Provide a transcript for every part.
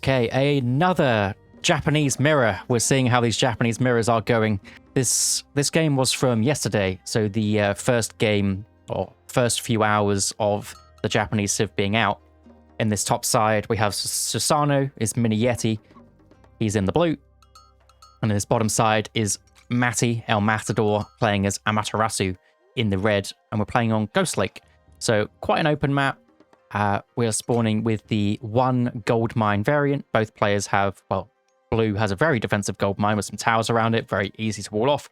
Okay, another Japanese mirror. We're seeing how these Japanese mirrors are going. This game was from yesterday, so the first game, or first few hours of the Japanese Civ being out. In this top side, we have Susano, is Mini Yeti. He's in the blue. And in this bottom side is Matti, El Matador, playing as Amaterasu in the red. And we're playing on Ghost Lake. So quite an open map. We are spawning with the one gold mine variant. Both players have, well, blue has a very defensive gold mine with some towers around it. Very easy to wall off.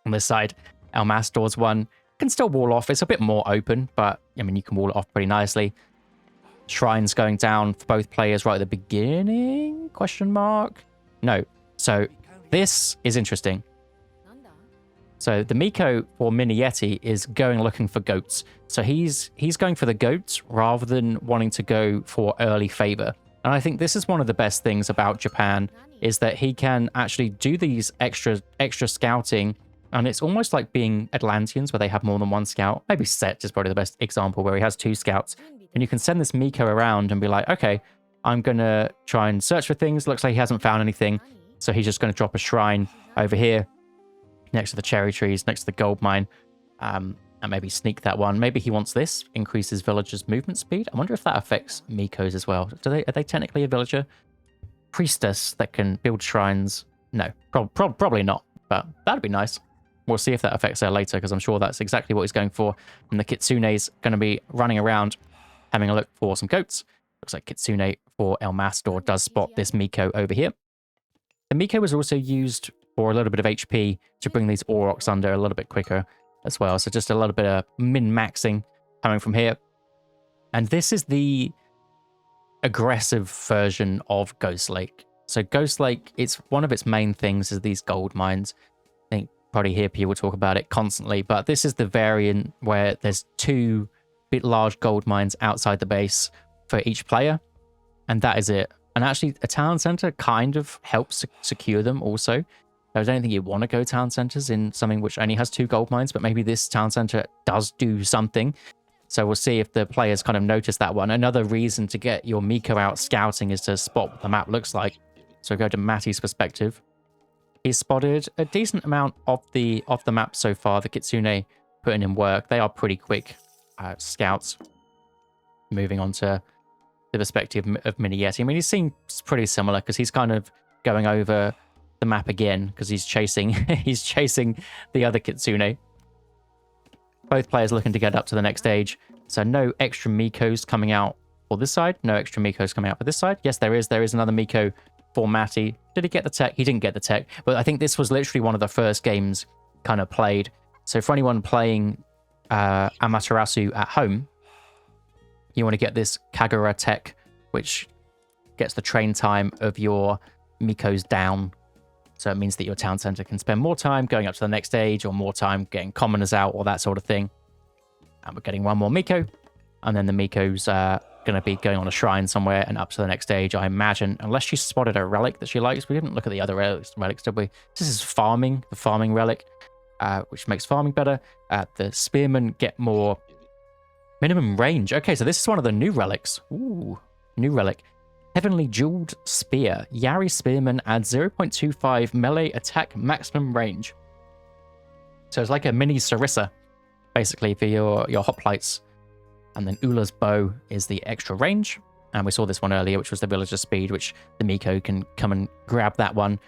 On this side, El Matador's one can still wall off. It's a bit more open, but I mean, you can wall it off pretty nicely. Shrines going down for both players right at the beginning? Question mark? No. So this is interesting. So the Miko for Mini Yeti is going looking for goats. So he's going for the goats rather than wanting to go for early favor. And I think this is one of the best things about Japan is that he can actually do these extra scouting. And it's almost like being Atlanteans where they have more than one scout. Maybe Set is probably the best example where he has two scouts. And you can send this Miko around and be like, okay, I'm going to try and search for things. Looks like he hasn't found anything. So he's just going to drop a shrine over here next to the cherry trees, next to the gold mine, and maybe sneak that one. Maybe he wants this, increases villagers' movement speed. I wonder if that affects Mikos as well. Are they technically a villager? Priestess that can build shrines? No, probably not, but that'd be nice. We'll see if that affects her later, because I'm sure that's exactly what he's going for. And the Kitsune's going to be running around, having a look for some goats. Looks like Kitsune for El Matador does spot this Miko over here. The Miko was also used for a little bit of HP to bring these Aurochs under a little bit quicker as well. So just a little bit of min-maxing coming from here. And this is the aggressive version of Ghost Lake. So Ghost Lake, it's one of its main things is these gold mines. I think probably hear people talk about it constantly, but this is the variant where there's two bit large gold mines outside the base for each player. And that is it. And actually a town center kind of helps secure them also. I don't think you want to go town centers in something which only has two gold mines, but maybe this town center does do something. So we'll see if the players kind of notice that one. Another reason to get your Miko out scouting is to spot what the map looks like. So go to Matty's perspective. He's spotted a decent amount of the map so far. The Kitsune putting in work. They are pretty quick scouts. Moving on to the perspective of Mini Yeti. I mean, he seems pretty similar because he's kind of going over the map again because he's chasing the other Kitsune. Both players looking to get up to the next stage. So no extra Mikos coming out for this side. No extra Mikos coming out for this side. Yes, there is. There is another Miko for Matty. Did he get the tech? He didn't get the tech. But I think this was literally one of the first games kind of played. So for anyone playing Amaterasu at home, you want to get this Kagura tech, which gets the train time of your Mikos down. So it means that your town center can spend more time going up to the next stage or more time getting commoners out or that sort of thing. And we're getting one more Miko. And then the Miko's going to be going on a shrine somewhere and up to the next stage, I imagine. Unless she spotted a relic that she likes. We didn't look at the other relics, did we? This is farming, the farming relic, which makes farming better. The spearmen get more minimum range. Okay, so this is one of the new relics. Ooh, new relic. Heavenly Jeweled Spear. Yari Spearman adds 0.25 melee attack maximum range. So it's like a mini Sarissa, basically, for your hoplites. And then Ula's Bow is the extra range. And we saw this one earlier, which was the Villager Speed, which the Miko can come and grab that one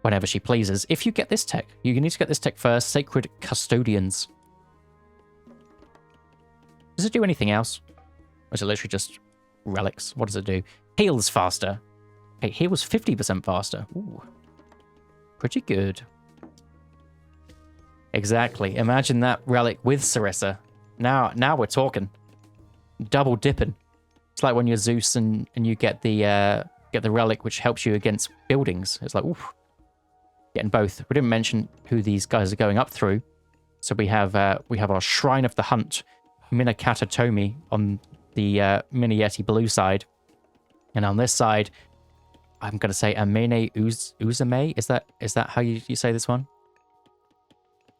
whenever she pleases. If you get this tech, you need to get this tech first. Sacred Custodians. Does it do anything else? Or is it literally just relics? What does it do? Heals faster. Okay, heals 50% faster. Ooh. Pretty good. Exactly. Imagine that relic with Sarissa. Now we're talking. Double dipping. It's like when you're Zeus and you get the relic which helps you against buildings. It's like, oof. Getting both. We didn't mention who these guys are going up through. So we have our Shrine of the Hunt, Minakata Tomi on the Mini Yeti blue side. And on this side, I'm going to say Amene Uzame. Is that how you say this one?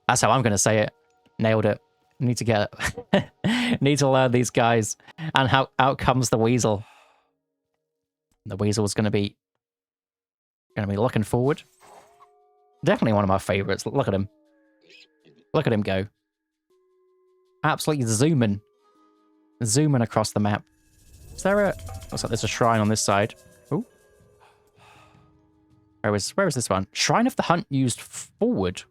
That's how I'm going to say it. Nailed it. Need to get it. Need to learn these guys. And how out comes the weasel. The weasel's going to be looking forward. Definitely one of my favorites. Look at him. Look at him go. Absolutely zooming across the map. Is there a... Looks like there's a shrine on this side. Oh. Where is this one? Shrine of the Hunt used forward.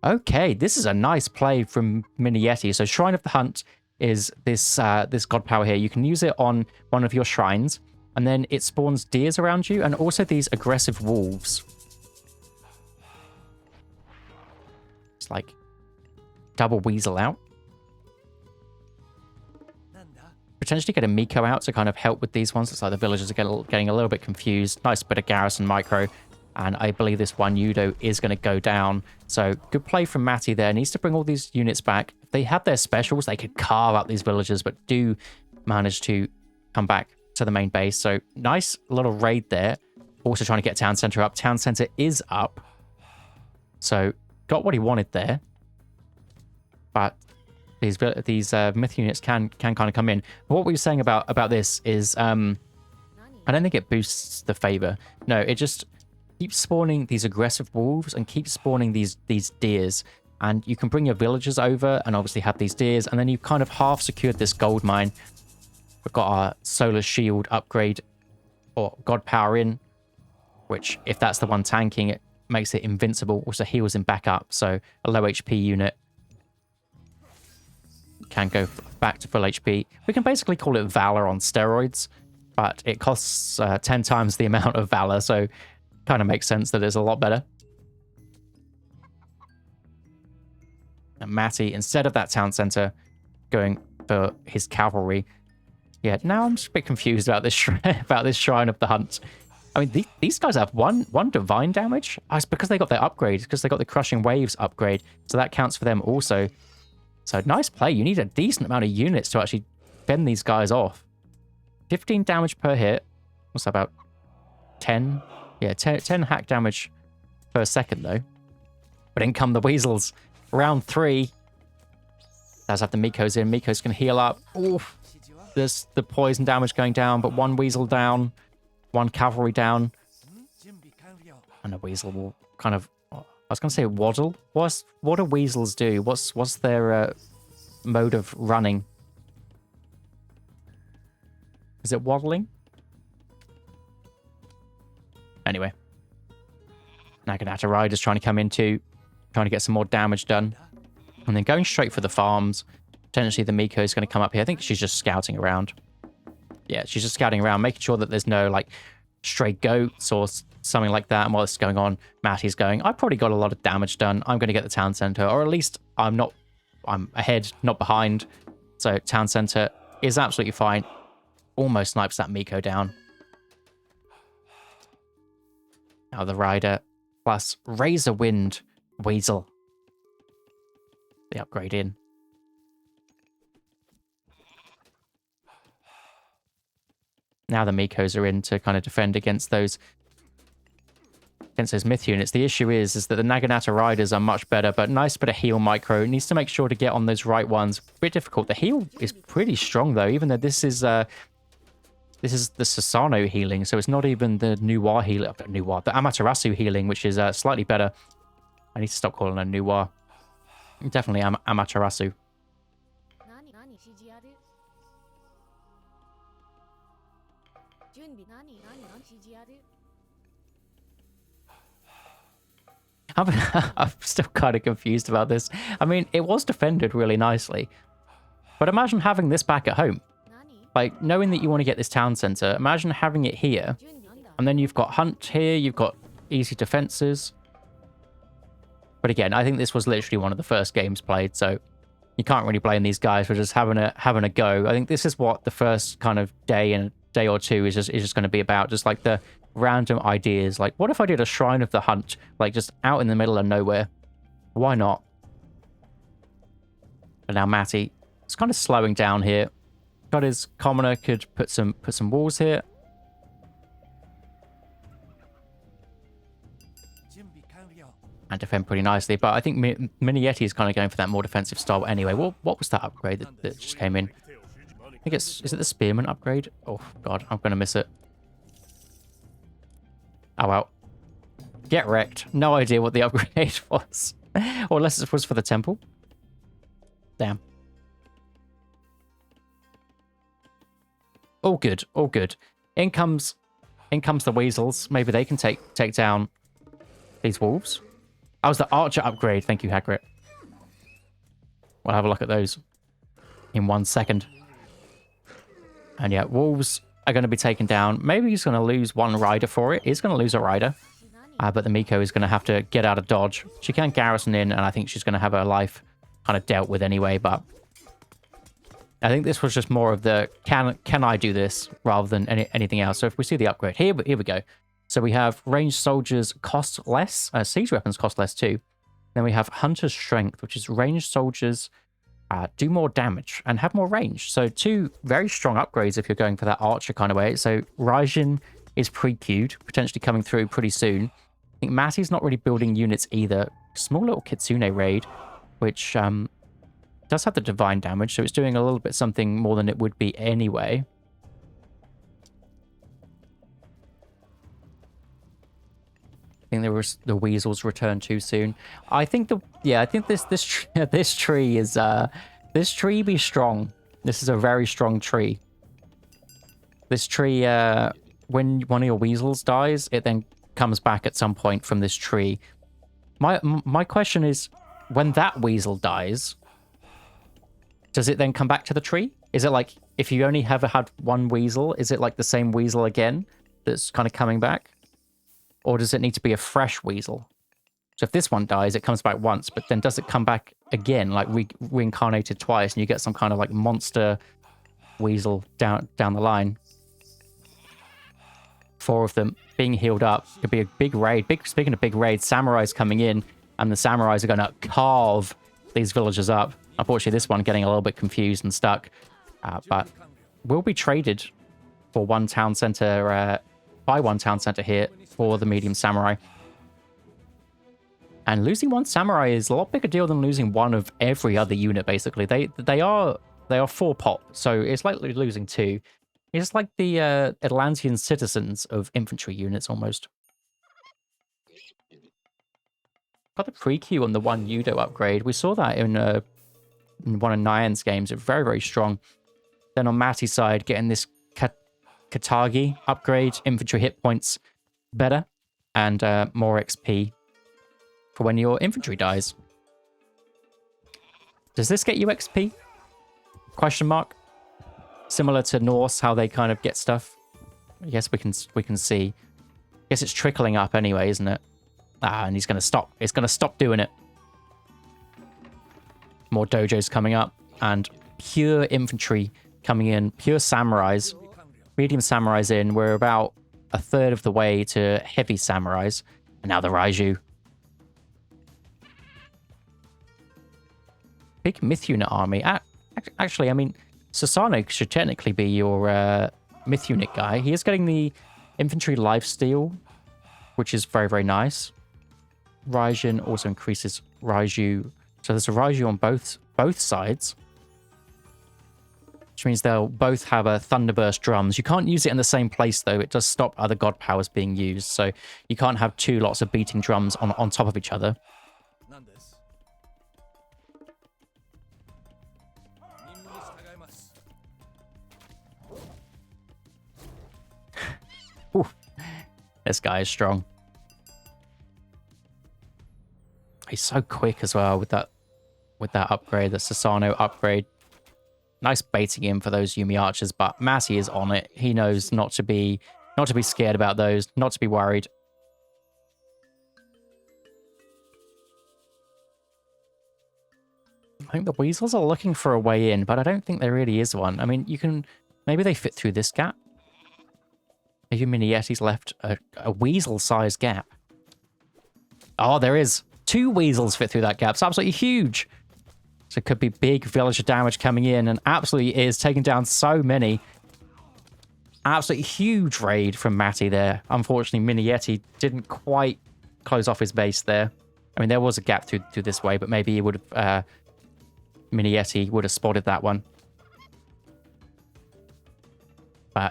Okay, this is a nice play from Mini Yeti. So Shrine of the Hunt is this this god power here. You can use it on one of your shrines, and then it spawns deers around you, and also these aggressive wolves. It's like double weasel out. Potentially get a Miko out to kind of help with these ones. It's like the villagers are getting a little bit confused. Nice bit of garrison micro. And I believe this one Yudo is going to go down. So good play from Matty there. Needs to bring all these units back. If they had their specials, they could carve up these villagers, but do manage to come back to the main base. So nice little raid there. Also trying to get town center up. Town center is up. So got what he wanted there. But these myth units can kind of come in. But what we were saying about this is I don't think it boosts the favor. No, it just keeps spawning these aggressive wolves and keeps spawning these deers. And you can bring your villagers over and obviously have these deers, and then you've kind of half secured this gold mine. We've got our solar shield upgrade or god power in, which if that's the one tanking, it makes it invincible. Also heals him back up, so a low HP unit can go back to full HP. We can basically call it Valor on steroids, but it costs 10 times the amount of Valor, so kind of makes sense that it's a lot better. And Matty, instead of that town center, going for his cavalry. Yeah, now I'm just a bit confused about this about this Shrine of the Hunt. I mean, these guys have one divine damage. Oh, it's because they got their upgrade, because they got the Crushing Waves upgrade, so that counts for them also. So nice play. You need a decent amount of units to actually fend these guys off. 15 damage per hit. What's that, about 10? Yeah, 10 hack damage per second, though. But in come the weasels. Round 3. Does have the Mikos in. Mikos can heal up. Oof. There's the poison damage going down, but one weasel down. One cavalry down. And a weasel will kind of... I was going to say waddle. What do weasels do? What's their mode of running? Is it waddling? Anyway. Naginata Rider's trying to come in too. Trying to get some more damage done. And then going straight for the farms. Potentially the Miko is going to come up here. I think she's just scouting around. Yeah, she's just scouting around, making sure that there's no like stray goats or something like that. And while this is going on, Matty's going, I've probably got a lot of damage done. I'm going to get the town center, or at least I'm ahead, not behind. So town center is absolutely fine. Almost snipes that Miko down. Now the Rider plus Razor Wind Weasel. The upgrade in. Now the Mikos are in to kind of defend against those myth units. The issue is that the Naginata Riders are much better, but nice bit of heal micro. It needs to make sure to get on those right ones. A bit difficult. The heal is pretty strong though, even though this is the Sasano healing, so it's not even the Nuwa healing. The Amaterasu healing, which is slightly better. I need to stop calling her Nuwa. Definitely Amaterasu. I'm still kind of confused about this. I mean, it was defended really nicely. But imagine having this back at home. Like, knowing that you want to get this town center, imagine having it here. And then you've got Hunt here, you've got easy defenses. But again, I think this was literally one of the first games played, so you can't really blame these guys for just having a go. I think this is what the first kind of day or two is just going to be about. Just like the random ideas. Like, what if I did a Shrine of the Hunt, like just out in the middle of nowhere? Why not? But now Matty, it's kind of slowing down here. Got his commoner, could put some walls here. And defend pretty nicely. But I think Mini Yeti is kind of going for that more defensive style anyway. What was that upgrade that just came in? I think is it the Spearman upgrade? Oh god, I'm going to miss it. Oh, well. Get wrecked. No idea what the upgrade was. Or unless it was for the temple. Damn. All good. All good. In comes the weasels. Maybe they can take down these wolves. That was the archer upgrade. Thank you, Hagrid. We'll have a look at those in 1 second. And yeah, wolves are going to be taken down. Maybe he's going to lose one rider for it. He's going to lose a rider. But the Miko is going to have to get out of dodge. She can garrison in, and I think she's going to have her life kind of dealt with anyway. But I think this was just more of the, can I do this, rather than anything else. So if we see the upgrade, here we go. So we have ranged soldiers cost less. Siege weapons cost less too. Then we have hunter's strength, which is ranged soldiers do more damage and have more range. So 2 very strong upgrades if you're going for that archer kind of way. So Raijin is pre-queued, potentially coming through pretty soon. I think Matty's not really building units either. Small little Kitsune raid, which does have the divine damage, so it's doing a little bit something more than it would be anyway. I think there was the weasels return too soon. I think this tree is this tree be strong. This is a very strong tree. This tree, when one of your weasels dies, it then comes back at some point from this tree. My question is, when that weasel dies, does it then come back to the tree? Is it like, if you only ever had one weasel, is it like the same weasel again that's kind of coming back? Or does it need to be a fresh weasel? So if this one dies, it comes back once, but then does it come back again, like reincarnated twice, and you get some kind of like monster weasel down the line? 4 of them being healed up. Could be a big raid. Speaking of big raids, samurais coming in, and the samurais are going to carve these villagers up. Unfortunately, this one getting a little bit confused and stuck, but will be traded for one town center, by one town center here for the medium samurai. And losing one samurai is a lot bigger deal than losing one of every other unit. Basically, they are 4 pop, so it's like losing 2. It's like the Atlantean citizens of infantry units almost. Got the pre-queue on the 1 Yudo upgrade. We saw that in one of Nyan's games. It's very, very strong. Then on Matty's side, getting this Katagi upgrade, infantry hit points better, and more XP for when your infantry dies. Does this get you XP? Question mark. Similar to Norse, how they kind of get stuff. I guess we can see. I guess it's trickling up anyway, isn't it? And he's going to stop. It's going to stop doing it. More dojos coming up, and pure infantry coming in, pure samurais, medium samurais in. We're about a third of the way to heavy samurais, and now the Raiju. Big myth unit army. Actually, I mean, Susano should technically be your myth unit guy. He is getting the infantry lifesteal, which is very, very nice. Raijin also increases Raiju. So there's a Raiju on both sides, which means they'll both have a Thunderburst drums. You can't use it in the same place, though. It does stop other god powers being used. So you can't have 2 lots of beating drums on top of each other. Ooh, this guy is strong. He's so quick as well with that upgrade, the Susano upgrade. Nice baiting in for those Yumi archers, but Matty is on it. He knows not to be scared about those, not to be worried. I think the weasels are looking for a way in, but I don't think there really is one. I mean, maybe they fit through this gap. Maybe Miniyeti's left a weasel-sized gap. Oh, there is. 2 weasels fit through that gap. It's absolutely huge. So it could be big villager damage coming in, and absolutely is taking down so many. Absolutely huge raid from Matty there. Unfortunately, Miniyeti didn't quite close off his base there. I mean, there was a gap through this way, but maybe he would have... Miniyeti would have spotted that one.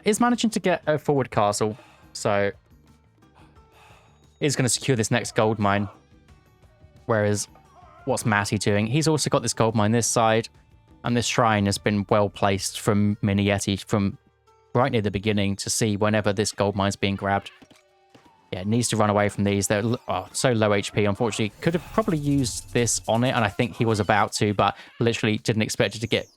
Is managing to get a forward castle, so is going to secure this next gold mine. Whereas, what's Matty doing? He's also got this gold mine this side, and this shrine has been well placed from Mini Yeti from right near the beginning to see whenever this gold mine's being grabbed. Yeah, it needs to run away from these. They're so low HP, unfortunately. Could have probably used this on it, and I think he was about to, but literally didn't expect it to get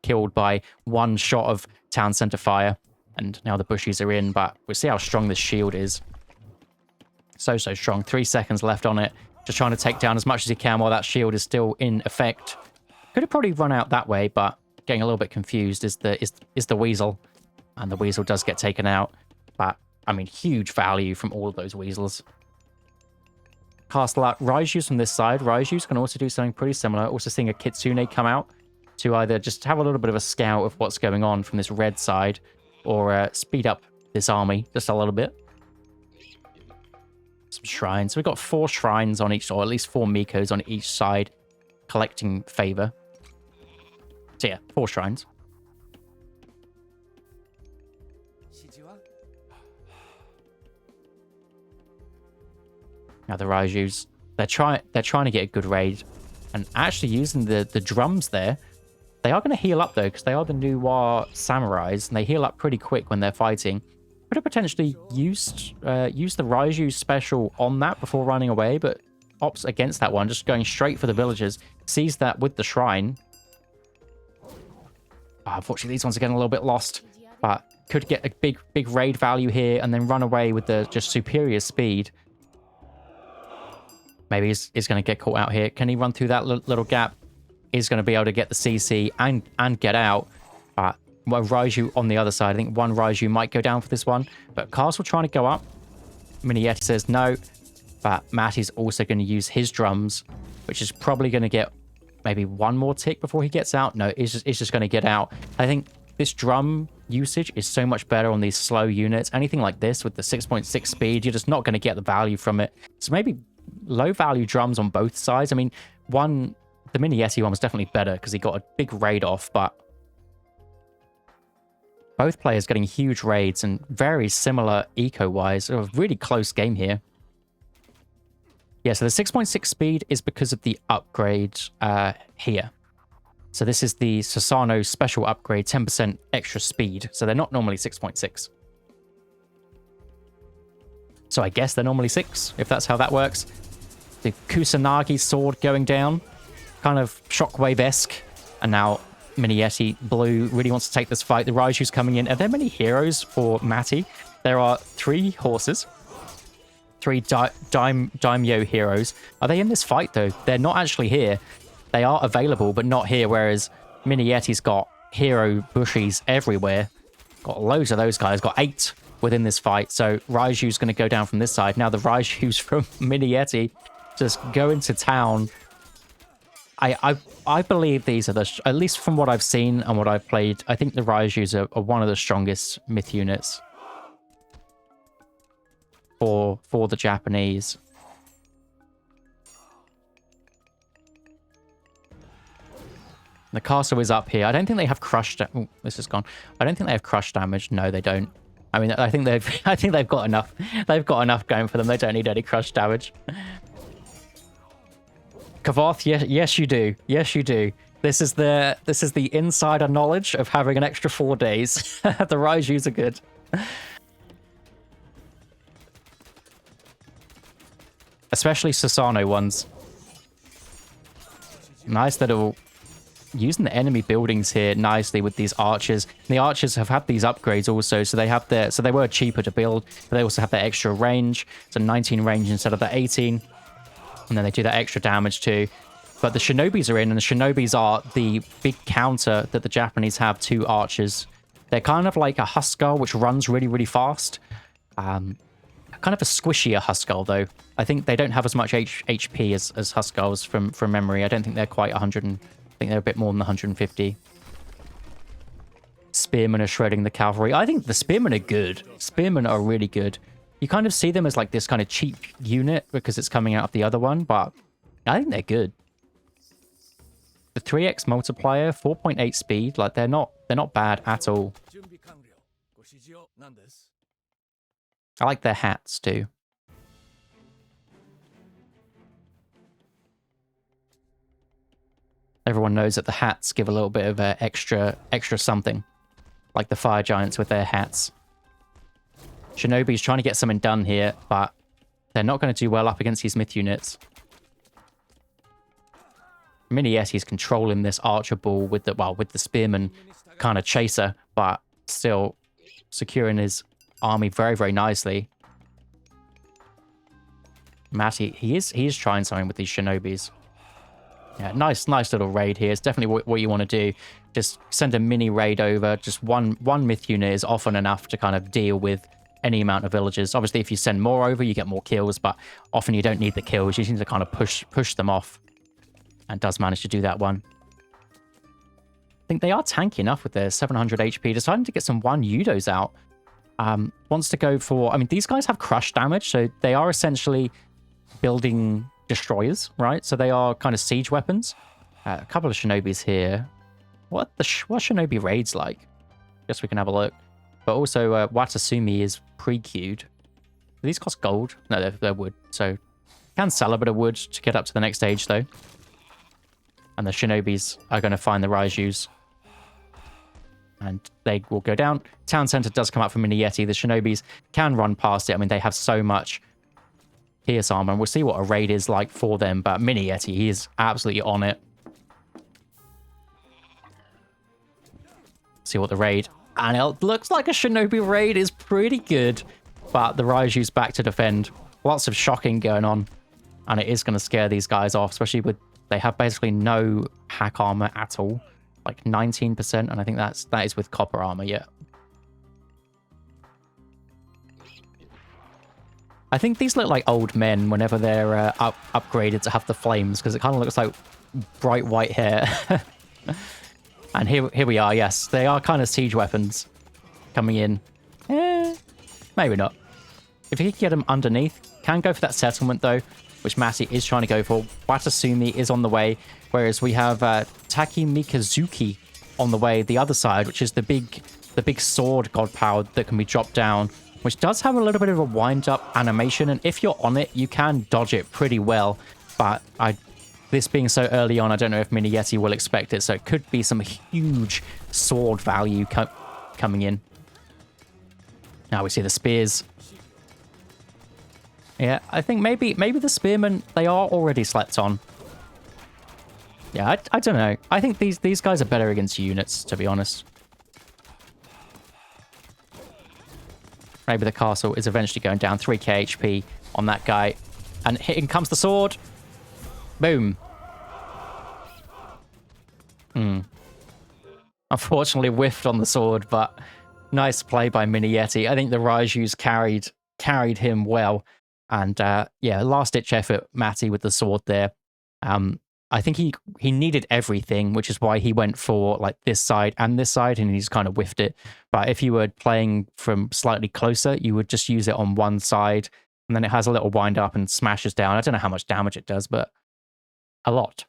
killed by one shot of town center fire. And now the bushies are in, but we'll see how strong this shield is. So strong. 3 seconds left on it. Just trying to take down as much as he can while that shield is still in effect. Could have probably run out that way, but getting a little bit confused is the Weasel. And the Weasel does get taken out. But, I mean, huge value from all of those Weasels. Castle out Raiju's from this side. Raiju's can also do something pretty similar. Also seeing a Kitsune come out to either just have a little bit of a scout of what's going on from this red side, or speed up this army just a little bit. Some shrines. We've got 4 shrines on each, or at least 4 Mikos on each side, collecting favor. So yeah, 4 shrines. Now the Raijus, they're trying to get a good raid, and actually using the drums there. They are going to heal up though, because they are the Noir samurais, and they heal up pretty quick when they're fighting. Could have potentially used the Raiju special on that before running away, but opts against that one, just going straight for the villagers. Sees that with the shrine. Unfortunately, these ones are getting a little bit lost, but could get a big raid value here, and then run away with the just superior speed. Maybe he's going to get caught out here. Can he run through that little gap? He's going to be able to get the CC and get out. But Raiju on the other side. I think one Raiju might go down for this one. But Castle trying to go up. Mini Yeti says no. But Matty's also going to use his drums, which is probably going to get maybe one more tick before he gets out. No, it's just going to get out. I think this drum usage is so much better on these slow units. Anything like this with the 6.6 speed, you're just not going to get the value from it. So maybe low value drums on both sides. I mean, the Mini Yeti one was definitely better because he got a big raid off, but both players getting huge raids and very similar eco-wise. A really close game here. Yeah, so the 6.6 speed is because of the upgrade here. So this is the Susano special upgrade, 10% extra speed. So they're not normally 6.6. So I guess they're normally 6, if that's how that works. The Kusanagi sword going down. Kind of shockwave-esque. And now Mini Yeti Blue really wants to take this fight. The Raiju's coming in. Are there many heroes for Matty? There are 3 horses. 3 daimyo heroes. Are they in this fight, though? They're not actually here. They are available, but not here, whereas Mini Yeti's got hero bushies everywhere. Got loads of those guys. Got 8 within this fight. So Raiju's going to go down from this side. Now the Raiju's from Mini Yeti just go into town. I believe these are at least from what I've seen and what I've played, I think the Raijus are one of the strongest myth units for the Japanese. The castle is up here. I don't think they have crush. Oh, this is gone. I don't think they have crush damage. No, they don't. I mean, I think they've got enough. They've got enough going for them. They don't need any crush damage. Kavoth, yes you do. Yes you do. This is the insider knowledge of having an extra 4 days. The Raijus are good. Especially Susano ones. Nice little using the enemy buildings here nicely with these archers. And the archers have had these upgrades also, so they were cheaper to build, but they also have that extra range. So 19 range instead of the 18. And then they do that extra damage too. But the Shinobis are in, and the Shinobis are the big counter that the Japanese have to archers. They're kind of like a Huskar, which runs really, really fast. Kind of a squishier Huskar, though. I think they don't have as much HP as Huskars from memory. I don't think they're quite 100. I think they're a bit more than 150. Spearmen are shredding the cavalry. I think the Spearmen are good. Spearmen are really good. You kind of see them as like this kind of cheap unit because it's coming out of the other one, but I think they're good. The 3x multiplier, 4.8 speed, like they're not bad at all. I like their hats too. Everyone knows that the hats give a little bit of extra something, like the fire giants with their hats. Shinobi's trying to get something done here, but they're not going to do well up against these myth units. Mini Yeti's controlling this archer ball with the spearman kind of chaser, but still securing his army very, very nicely. Matty, he is trying something with these Shinobis. Yeah, nice little raid here. It's definitely what you want to do. Just send a mini raid over. Just one myth unit is often enough to kind of deal with any amount of villagers. Obviously, if you send more over, you get more kills, but often you don't need the kills. You just need to kind of push them off. And does manage to do that one. I think they are tanky enough with their 700 HP. Deciding to get some 1 Yudos out. Wants to go for... I mean, these guys have crush damage, so they are essentially building destroyers, right? So they are kind of siege weapons. A couple of Shinobis here. What Shinobi raids like? Guess we can have a look. But also, Watasumi is pre-queued. Do these cost gold? No, they're wood. So, can sell a bit of wood to get up to the next stage, though. And the Shinobis are going to find the Raijus. And they will go down. Town Center does come up from Mini Yeti. The Shinobis can run past it. I mean, they have so much Pierce armor. And we'll see what a raid is like for them. But Mini Yeti, he is absolutely on it. See what the raid... And it looks like a Shinobi raid is pretty good. But the Raiju's back to defend. Lots of shocking going on. And it is going to scare these guys off. Especially with... They have basically no hack armor at all. Like 19%. And I think that is with copper armor, yeah. I think these look like old men whenever they're upgraded to have the flames. Because it kind of looks like bright white hair. And here we are, yes. They are kind of siege weapons coming in. Maybe not. If you can get them underneath, can go for that settlement, though, which Matty is trying to go for. Watasumi is on the way, whereas we have Taki Mikazuki on the way, the other side, which is the big sword god power that can be dropped down, which does have a little bit of a wind-up animation, and if you're on it, you can dodge it pretty well, but this being so early on, I don't know if Mini Yeti will expect it, so it could be some huge sword value coming in. Now we see the spears. Yeah, I think maybe the spearmen, they are already slept on. Yeah, I don't know. I think these guys are better against units, to be honest. Maybe the castle is eventually going down 3k HP on that guy. And in comes the sword. Boom. Unfortunately whiffed on the sword, but nice play by Mini Yeti. I think the Raiju's carried him well. And yeah, last-ditch effort, Matty with the sword there. I think he needed everything, which is why he went for like this side, and he's kind of whiffed it. But if you were playing from slightly closer, you would just use it on one side, and then it has a little wind up and smashes down. I don't know how much damage it does, but a lot.